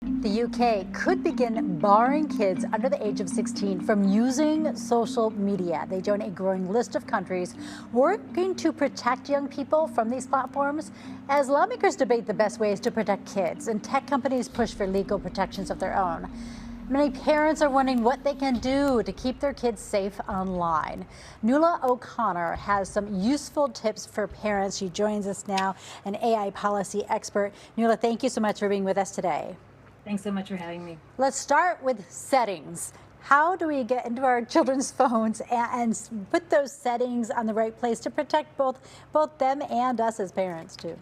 The UK could begin barring kids under the age of 16 from using social media. They join a growing list of countries working to protect young people from these platforms as lawmakers debate the best ways to protect kids and tech companies push for legal protections of their own. Many parents are wondering what they can do to keep their kids safe online. Nuala O'Connor has some useful tips for parents. She joins us now, an AI policy expert. Nuala, thank you so much for being with us today. Thanks so much for having me. Let's start with settings. How do we get into our children's phones and put those settings on the right place to protect both them and us as parents too?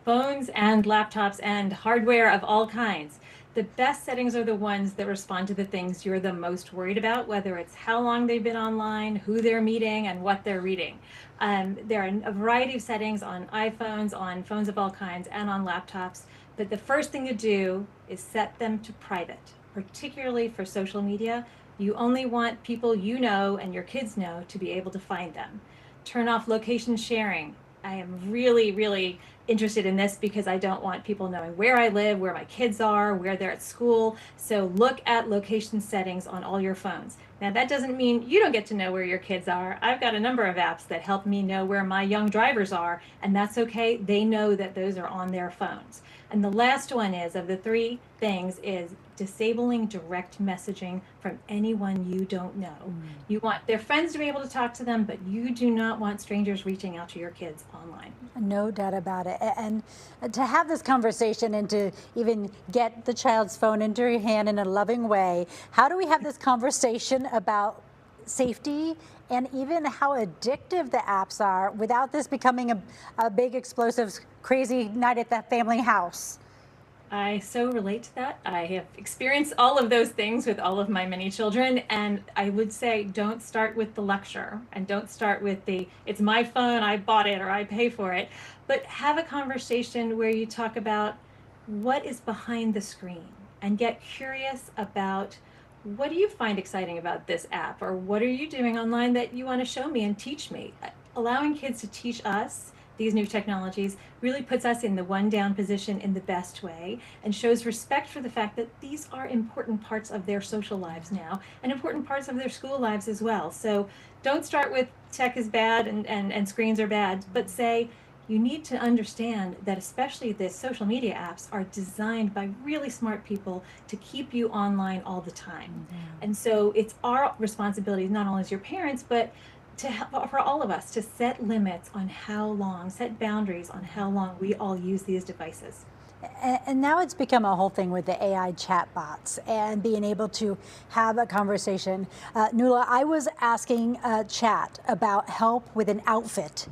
Phones and laptops and hardware of all kinds. The best settings are the ones that respond to the things you're the most worried about, whether it's how long they've been online, who they're meeting, and what they're reading. There are a variety of settings on iPhones, on phones of all kinds, and on laptops. But the first thing to do is set them to private, particularly for social media. You only want people you know and your kids know to be able to find them. Turn off location sharing. I am really interested in this because I don't want people knowing where I live, where my kids are, where they're at school. So look at location settings on all your phones. Now that doesn't mean you don't get to know where your kids are. I've got a number of apps that help me know where my young drivers are, and that's okay. They know that those are on their phones. And the last one is, of the three things, is disabling direct messaging from anyone you don't know. You want their friends to be able to talk to them, but you do not want strangers reaching out to your kids online. No doubt about it. And to have this conversation and to even get the child's phone into your hand in a loving way, how do we have this conversation about safety and even how addictive the apps are without this becoming a big, explosive, crazy night at the family house? I so relate to that. I have experienced all of those things with all of my many children, and I would say don't start with the lecture and don't start with the, it's my phone, I bought it or I pay for it, but have a conversation where you talk about what is behind the screen and get curious about what do you find exciting about this app, or what are you doing online that you want to show me and teach me. Allowing kids to teach us these new technologies really puts us in the one down position in the best way and shows respect for the fact that these are important parts of their social lives now and important parts of their school lives as well. So don't start with tech is bad and screens are bad, but say you need to understand that especially the social media apps are designed by really smart people to keep you online all the time. And so it's our responsibility, not only as your parents, but for all of us to set limits on how long, set boundaries on how long we all use these devices. And now it's become a whole thing with the AI chatbots and being able to have a conversation. Nuala, I was asking Chat about help with an outfit.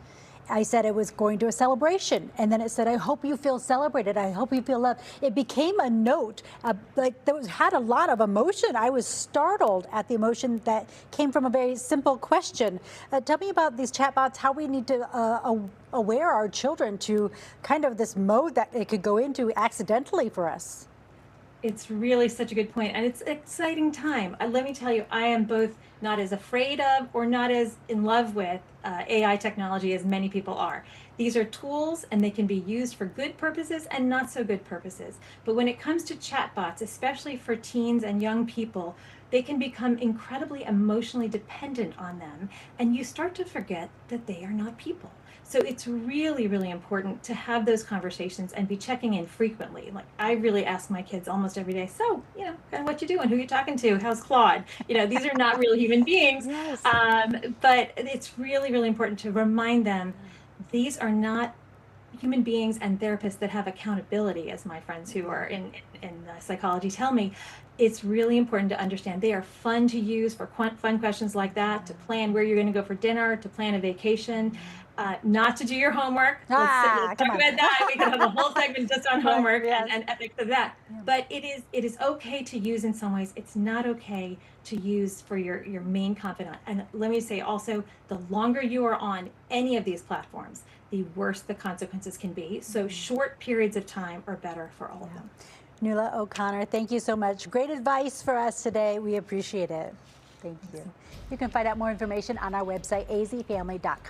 I said it was going to a celebration, and then it said, I hope you feel celebrated. I hope you feel loved. It became a note like that had a lot of emotion. I was startled at the emotion that came from a very simple question. Tell me about these chatbots, how we need to aware our children to kind of this mode that it could go into accidentally for us. It's really such a good point, and it's an exciting time. Let me tell you, I am both not as afraid of or not as in love with AI technology as many people are. These are tools, and they can be used for good purposes and not so good purposes. But when it comes to chatbots, especially for teens and young people, they can become incredibly emotionally dependent on them, and you start to forget that they are not people. So it's really important to have those conversations and be checking in frequently. Like I really ask my kids almost every day, so, kind of what you doing? Who you talking to? How's Claude? These are not real human beings. Yes. But it's really important to remind them these are not human beings and therapists that have accountability, as my friends who are in psychology tell me. It's really important to understand they are fun to use for fun questions like that, to plan where you're going to go for dinner, to plan a vacation, not to do your homework. Let's talk about that. We can have a whole segment just on homework and ethics of that. Yeah. But it is okay to use in some ways. It's not okay to use for your main confidant. And let me say also, the longer you are on any of these platforms, the worse the consequences can be. So short periods of time are better for all of them. Nuala O'Connor, thank you so much. Great advice for us today. We appreciate it. Thank you. You can find out more information on our website, azfamily.com.